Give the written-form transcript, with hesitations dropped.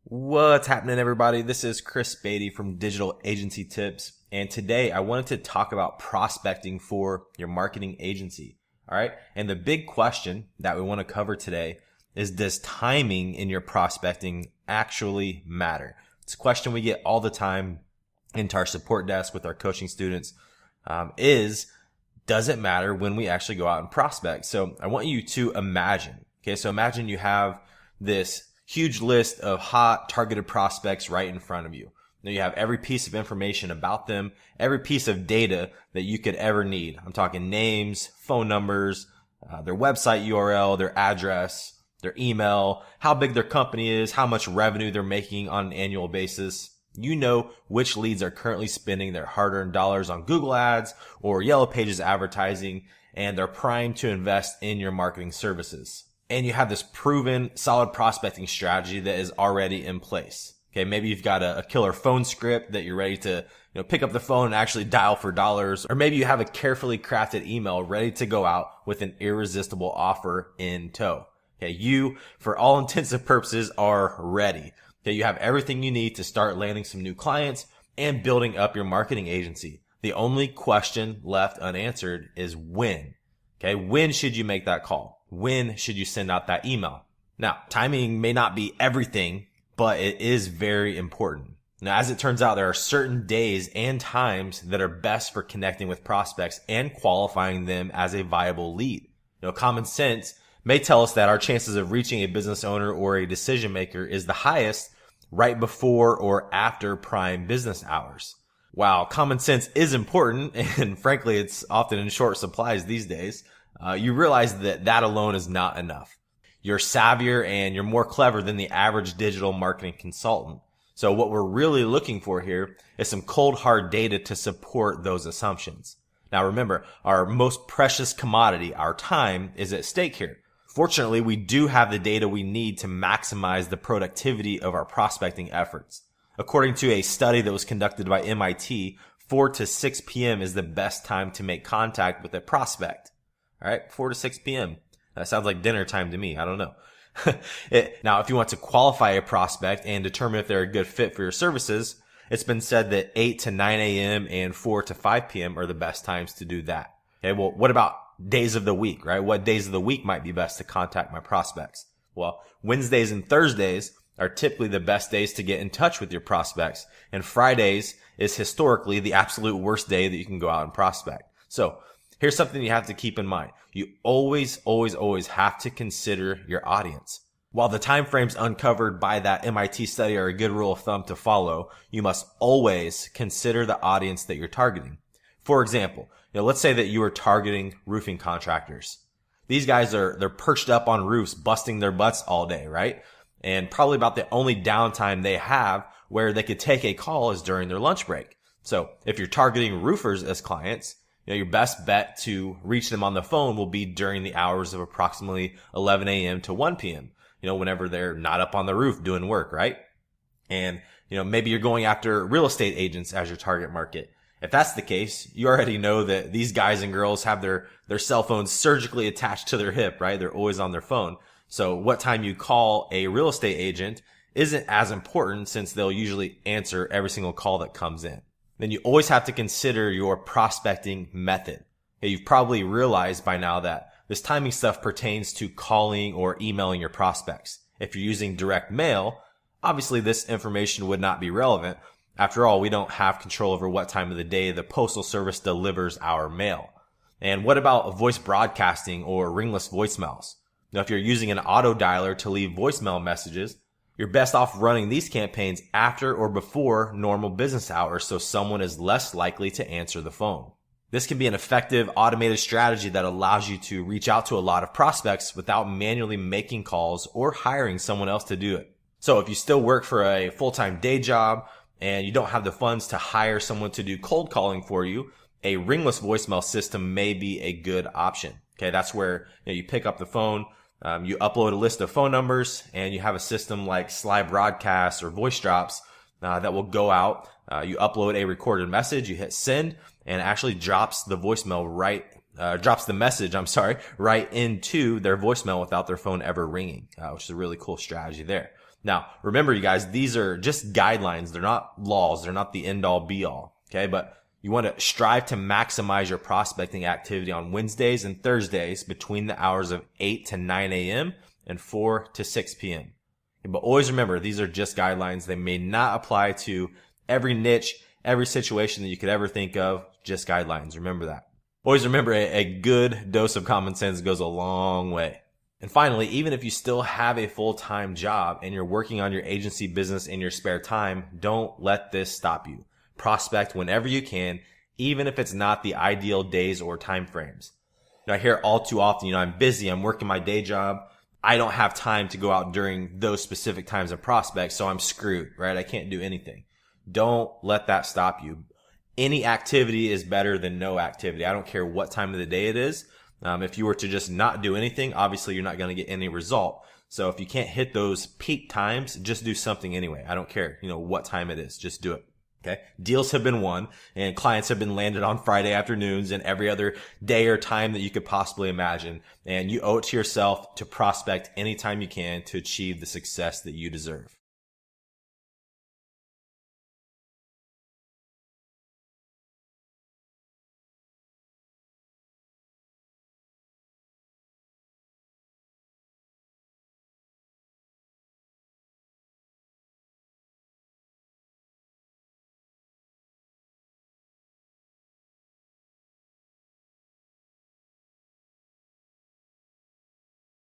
What's happening, everybody? This is Chris Beatty from Digital Agency Tips, and today I wanted to talk about prospecting for your marketing agency. All right, and the big question that we want to cover today is, does timing in your prospecting actually matter? It's a question we get all the time into our support desk with our coaching students. Does it matter when we actually go out and prospect? So I want you to imagine. Okay, so imagine you have this huge list of hot targeted prospects right in front of you. Now you have every piece of information about them, every piece of data that you could ever need. I'm talking names, phone numbers, their website URL, their address, their email, how big their company is, how much revenue they're making on an annual basis. You know which leads are currently spending their hard-earned dollars on Google Ads or Yellow Pages advertising, and they're primed to invest in your marketing services. And you have this proven solid prospecting strategy that is already in place. Okay, maybe you've got a killer phone script that you're ready to pick up the phone and actually dial for dollars. Or maybe you have a carefully crafted email ready to go out with an irresistible offer in tow. Okay, you, for all intents and purposes, are ready. Okay, you have everything you need to start landing some new clients and building up your marketing agency. The only question left unanswered is when. Okay, when should you make that call? When should you send out that email? Now, timing may not be everything, but it is very important. Now, as it turns out, there are certain days and times that are best for connecting with prospects and qualifying them as a viable lead. Common sense may tell us that our chances of reaching a business owner or a decision maker is the highest right before or after prime business hours. While common sense is important, and frankly, it's often in short supplies these days, you realize that alone is not enough. You're savvier and you're more clever than the average digital marketing consultant. So what we're really looking for here is some cold hard data to support those assumptions. Now remember, our most precious commodity, our time, is at stake here. Fortunately, we do have the data we need to maximize the productivity of our prospecting efforts. According to a study that was conducted by MIT, 4 to 6 p.m. is the best time to make contact with a prospect. All right, 4 to 6 p.m. That sounds like dinner time to me. I don't know. Now, if you want to qualify a prospect and determine if they're a good fit for your services, it's been said that 8 to 9 a.m. and 4 to 5 p.m. are the best times to do that. Okay, well, what about days of the week, right? What days of the week might be best to contact my prospects? Well, Wednesdays and Thursdays are typically the best days to get in touch with your prospects, and Fridays is historically the absolute worst day that you can go out and prospect. So here's something you have to keep in mind. You always have to consider your audience. While the time frames uncovered by that MIT study are a good rule of thumb to follow, you must always consider the audience that you're targeting. For example, let's say that you are targeting roofing contractors. These guys they're perched up on roofs, busting their butts all day, right? And probably about the only downtime they have where they could take a call is during their lunch break. So if you're targeting roofers as clients, your best bet to reach them on the phone will be during the hours of approximately 11 a.m. to 1 p.m., whenever they're not up on the roof doing work, right? And, maybe you're going after real estate agents as your target market. If that's the case, you already know that these guys and girls have their cell phones surgically attached to their hip, right? They're always on their phone. So what time you call a real estate agent isn't as important since they'll usually answer every single call that comes in. Then you always have to consider your prospecting method. Okay, you've probably realized by now that this timing stuff pertains to calling or emailing your prospects. If you're using direct mail, obviously this information would not be relevant. After all, we don't have control over what time of the day the postal service delivers our mail. And what about voice broadcasting or ringless voicemails? Now, if you're using an auto dialer to leave voicemail messages, you're best off running these campaigns after or before normal business hours so someone is less likely to answer the phone. This can be an effective automated strategy that allows you to reach out to a lot of prospects without manually making calls or hiring someone else to do it. So if you still work for a full-time day job and you don't have the funds to hire someone to do cold calling for you, a ringless voicemail system may be a good option. Okay, that's where you pick up the phone, you upload a list of phone numbers, and you have a system like Slide Broadcast or Voice Drops that will go out. You upload a recorded message, you hit send, and it actually drops the message right into their voicemail without their phone ever ringing, which is a really cool strategy there. Now, remember you guys, these are just guidelines. They're not laws. They're not the end all be all. Okay. But you want to strive to maximize your prospecting activity on Wednesdays and Thursdays between the hours of 8 to 9 a.m. and 4 to 6 p.m. But always remember, these are just guidelines. They may not apply to every niche, every situation that you could ever think of. Just guidelines. Remember that. Always remember, a good dose of common sense goes a long way. And finally, even if you still have a full-time job and you're working on your agency business in your spare time, don't let this stop you. Prospect whenever you can, even if it's not the ideal days or time frames. I hear all too often, I'm busy, I'm working my day job. I don't have time to go out during those specific times of prospects, so I'm screwed, right? I can't do anything. Don't let that stop you. Any activity is better than no activity. I don't care what time of the day it is. If you were to just not do anything, obviously you're not going to get any result. So if you can't hit those peak times, just do something anyway. I don't care, what time it is. Just do it. Okay. Deals have been won and clients have been landed on Friday afternoons and every other day or time that you could possibly imagine. And you owe it to yourself to prospect anytime you can to achieve the success that you deserve.